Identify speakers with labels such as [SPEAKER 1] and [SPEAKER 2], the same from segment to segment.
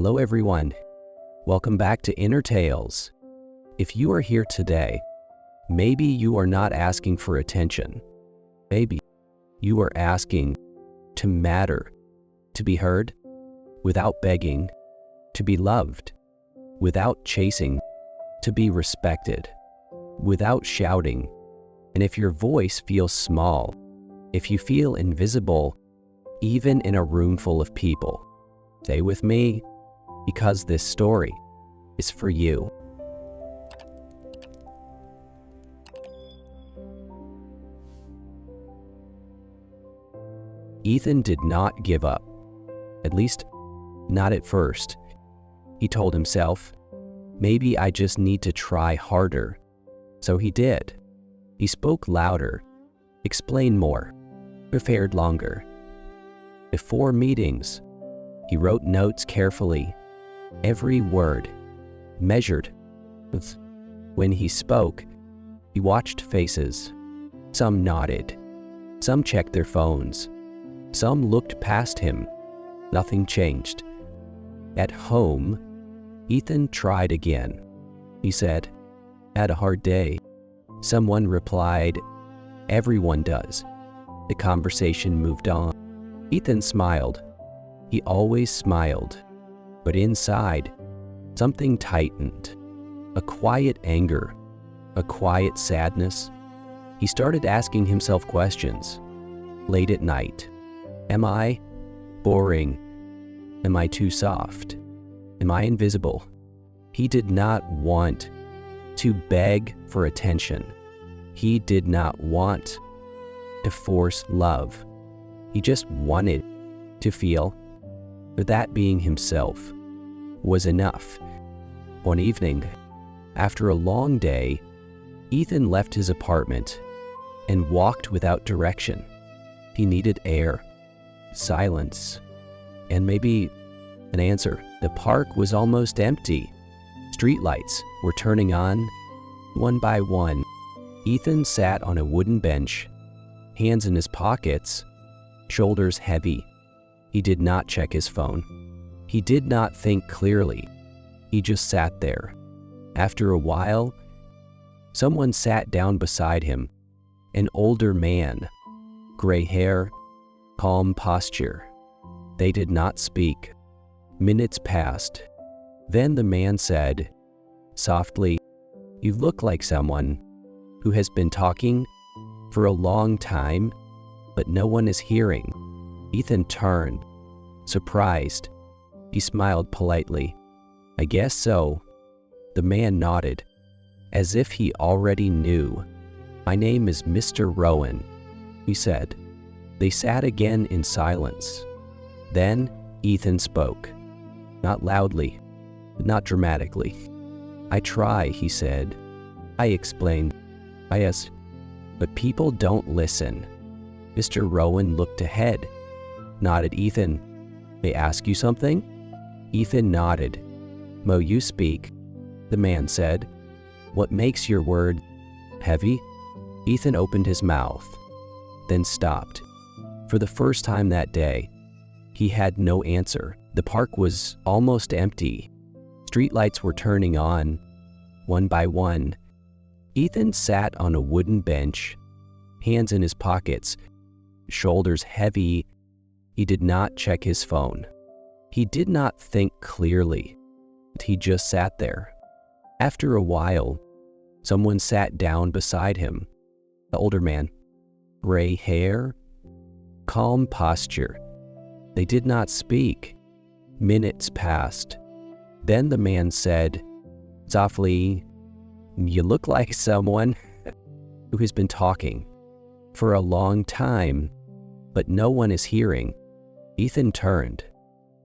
[SPEAKER 1] Hello everyone, welcome back to Inner Tales. If you are here today, maybe you are not asking for attention. Maybe you are asking to matter, to be heard, without begging, to be loved, without chasing, to be respected, without shouting. And if your voice feels small, if you feel invisible, even in a room full of people, stay with me, because this story is for you. Ethan did not give up, at least not at first. He told himself, maybe I just need to try harder. So he did. He spoke louder, explained more, prepared longer. Before meetings, he wrote notes carefully, every word measured. When he spoke, he watched faces. Some nodded, some checked their phones, some looked past him. Nothing changed. At home, Ethan tried again. He said, "Had a hard day." Someone replied, "Everyone does." The conversation moved on. Ethan smiled. He always smiled. But inside, something tightened. A quiet anger, a quiet sadness. He started asking himself questions. Late at night, am I boring? Am I too soft? Am I invisible? He did not want to beg for attention. He did not want to force love. He just wanted to feel that being himself was enough. One evening, after a long day, Ethan left his apartment and walked without direction. He needed air, silence, and maybe an answer. The park was almost empty. Streetlights were turning on one by one. Ethan sat on a wooden bench, hands in his pockets, shoulders heavy. He did not check his phone. He did not think clearly. He just sat there. After a while, someone sat down beside him. An older man, gray hair, calm posture. They did not speak. Minutes passed. Then the man said, softly, "You look like someone who has been talking for a long time, but no one is hearing." Ethan turned, surprised. He smiled politely. "I guess so." The man nodded, as if he already knew. "My name is Mr. Rowan," he said. They sat again in silence. Then Ethan spoke, not loudly, not dramatically. "I try," he said. "I explain. I ask, but people don't listen." Mr. Rowan looked ahead, nodded. "Ethan, may I ask you something?" Ethan nodded. "Mo, you speak," the man said. "What makes your word heavy?" Ethan opened his mouth, then stopped. For the first time that day, he had no answer. The park was almost empty. Streetlights were turning on, one by one. Ethan sat on a wooden bench, hands in his pockets, shoulders heavy. He did not check his phone. He did not think clearly. He just sat there. After a while, someone sat down beside him. The older man, gray hair, calm posture. They did not speak. Minutes passed. Then the man said, softly, "You look like someone who has been talking for a long time, but no one is hearing." Ethan turned,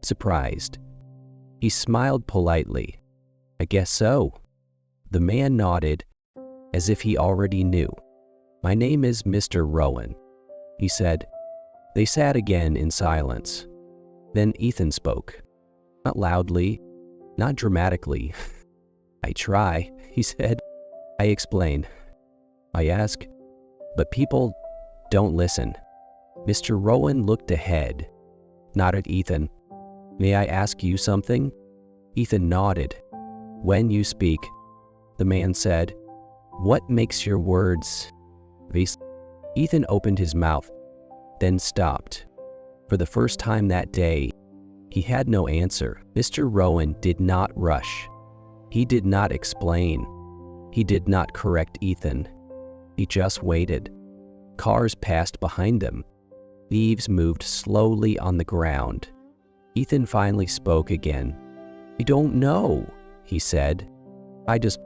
[SPEAKER 1] surprised. He smiled politely. "I guess so." The man nodded, as if he already knew. "My name is Mr. Rowan," he said. They sat again in silence. Then Ethan spoke, not loudly, not dramatically. "I try," he said. "I explain. I ask, but people don't listen." Mr. Rowan looked ahead, nodded. "Ethan, may I ask you something?" Ethan nodded. "When you speak," the man said. "What makes your words?" Ethan opened his mouth, then stopped. For the first time that day, he had no answer. Mr. Rowan did not rush. He did not explain. He did not correct Ethan. He just waited. Cars passed behind them. Leaves moved slowly on the ground. Ethan finally spoke again. "I don't know," he said. "I just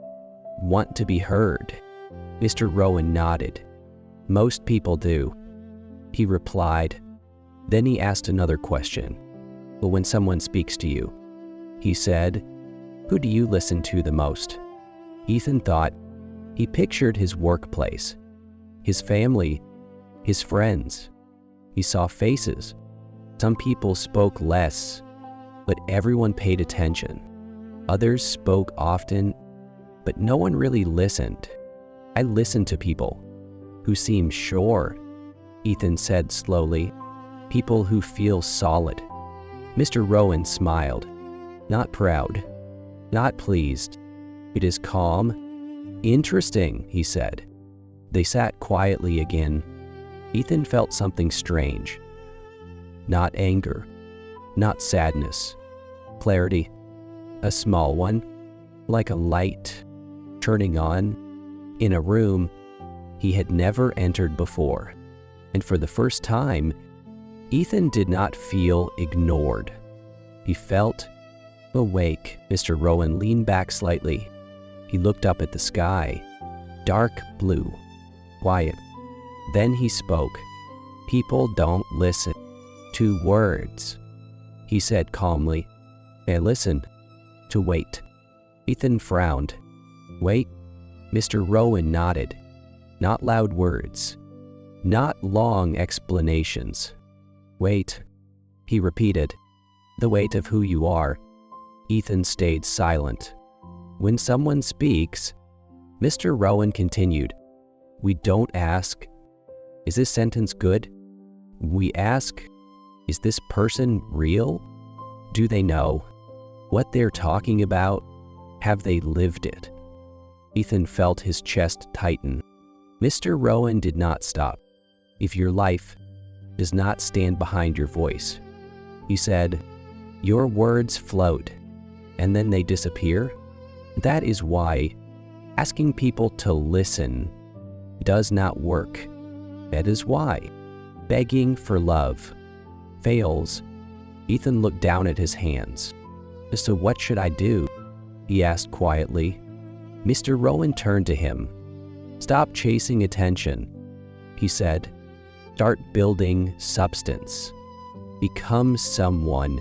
[SPEAKER 1] want to be heard." Mr. Rowan nodded. "Most people do," he replied. Then he asked another question. "But when someone speaks to you," he said, "who do you listen to the most?" Ethan thought. He pictured his workplace, his family, his friends. He saw faces. Some people spoke less, but everyone paid attention. Others spoke often, but no one really listened. "I listen to people who seem sure," Ethan said slowly. "People who feel solid." Mr. Rowan smiled. Not proud, not pleased. "It is calm." "Interesting," he said. They sat quietly again. Ethan felt something strange. Not anger, not sadness. Clarity, a small one, like a light turning on in a room he had never entered before. And for the first time, Ethan did not feel ignored. He felt awake. Mr. Rowan leaned back slightly. He looked up at the sky. Dark blue. Quiet. Then he spoke. "People don't listen to words," he said calmly. "They listen to wait." Ethan frowned. "Wait?" Mr. Rowan nodded. "Not loud words. Not long explanations. Wait," he repeated. "The weight of who you are." Ethan stayed silent. "When someone speaks," Mr. Rowan continued, "we don't ask, 'Is this sentence good?' We ask, 'Is this person real? Do they know what they're talking about? Have they lived it?'" Ethan felt his chest tighten. Mr. Rowan did not stop. "If your life does not stand behind your voice," he said, "your words float, and then they disappear. That is why asking people to listen does not work. That is why begging for love fails." Ethan looked down at his hands. "So what should I do?" he asked quietly. Mr. Rowan turned to him. "Stop chasing attention," he said. "Start building substance. Become someone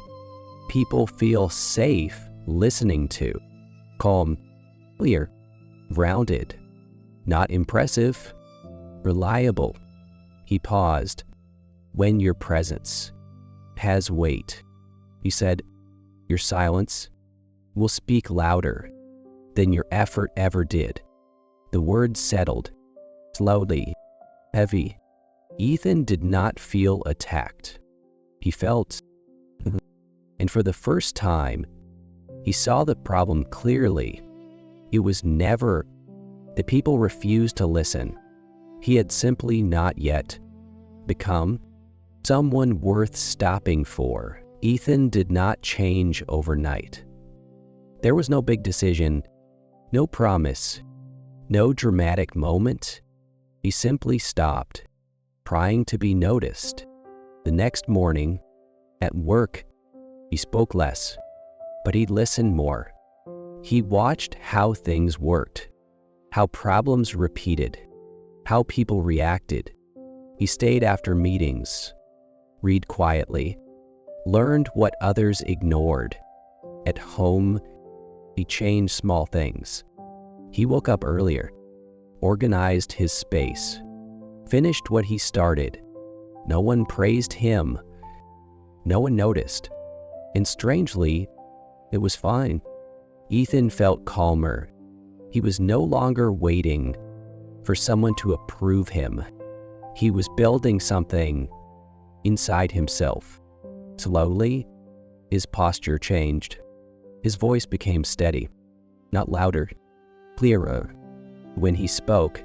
[SPEAKER 1] people feel safe listening to. Calm, clear, grounded, not impressive, reliable." He paused. "When your presence has weight," he said, "your silence will speak louder than your effort ever did." The words settled, slowly, heavy. Ethan did not feel attacked. He felt, and for the first time, he saw the problem clearly. It was never that people refused to listen. He had simply not yet become someone worth stopping for. Ethan did not change overnight. There was no big decision, no promise, no dramatic moment. He simply stopped trying to be noticed. The next morning, at work, he spoke less, but he listened more. He watched how things worked, how problems repeated, how people reacted. He stayed after meetings, read quietly, learned what others ignored. At home, he changed small things. He woke up earlier, organized his space, finished what he started. No one praised him. No one noticed. And strangely, it was fine. Ethan felt calmer. He was no longer waiting for someone to approve him. He was building something inside himself. Slowly, his posture changed. His voice became steady, not louder, clearer. When he spoke,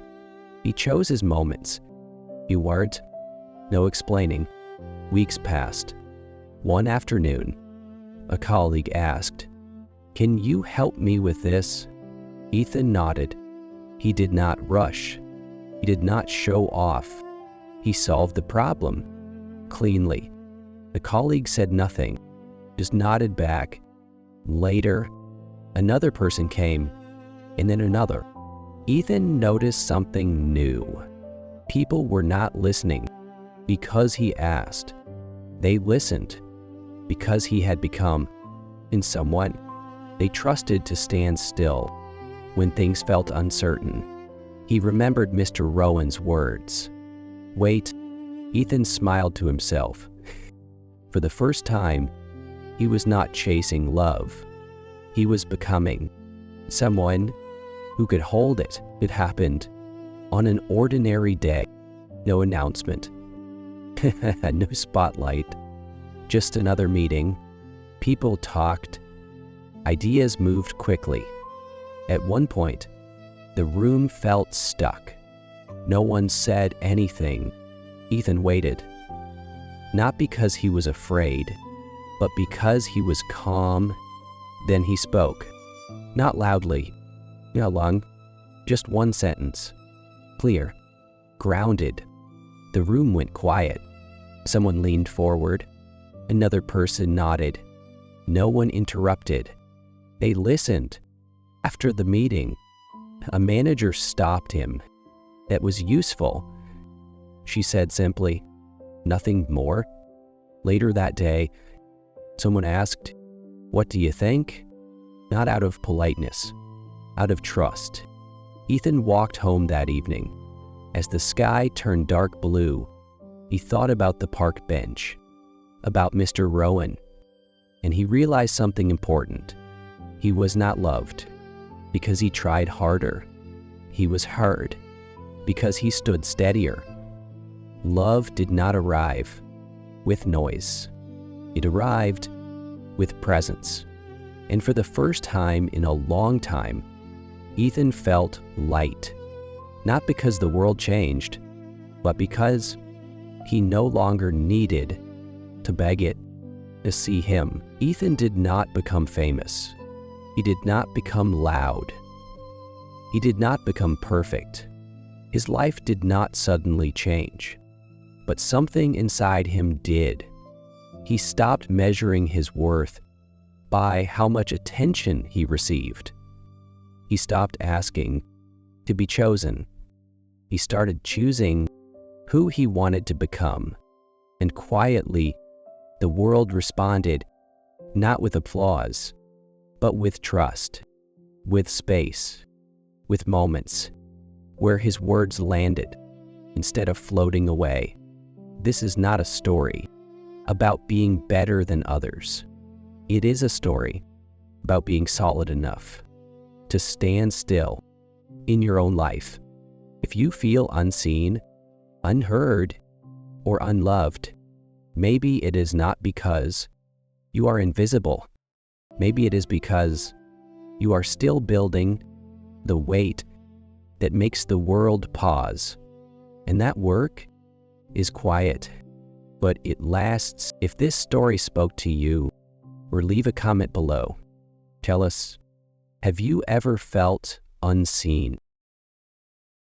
[SPEAKER 1] he chose his moments. Few words, no explaining. Weeks passed. One afternoon, a colleague asked, "Can you help me with this?" Ethan nodded. He did not rush. He did not show off. He solved the problem cleanly. The colleague said nothing, just nodded back. Later, another person came, and then another. Ethan noticed something new. People were not listening because he asked. They listened because he had become in someone they trusted to stand still when things felt uncertain. He remembered Mr. Rowan's words. Wait, Ethan smiled to himself. For the first time, he was not chasing love. He was becoming someone who could hold it. It happened on an ordinary day. No announcement, no spotlight, just another meeting. People talked. Ideas moved quickly. At one point, the room felt stuck. No one said anything. Ethan waited. Not because he was afraid, but because he was calm. Then he spoke. Not loudly, not long, just one sentence. Clear, grounded. The room went quiet. Someone leaned forward. Another person nodded. No one interrupted. They listened. After the meeting, a manager stopped him. That was useful. She said simply, "Nothing more?" Later that day, someone asked, "What do you think?" Not out of politeness, out of trust. Ethan walked home that evening. As the sky turned dark blue, he thought about the park bench, about Mr. Rowan, and he realized something important. He was not loved because he tried harder. He was heard because he stood steadier. Love did not arrive with noise. It arrived with presence. And for the first time in a long time, Ethan felt light. Not because the world changed, but because he no longer needed to beg it to see him. Ethan did not become famous. He did not become loud. He did not become perfect. His life did not suddenly change. But something inside him did. He stopped measuring his worth by how much attention he received. He stopped asking to be chosen. He started choosing who he wanted to become. And quietly, the world responded, not with applause, but with trust, with space, with moments where his words landed instead of floating away. This is not a story about being better than others. It is a story about being solid enough to stand still in your own life. If you feel unseen, unheard, or unloved, maybe it is not because you are invisible. Maybe it is because you are still building the weight that makes the world pause. And that work is quiet, but it lasts. If this story spoke to you, or leave a comment below. Tell us, have you ever felt unseen?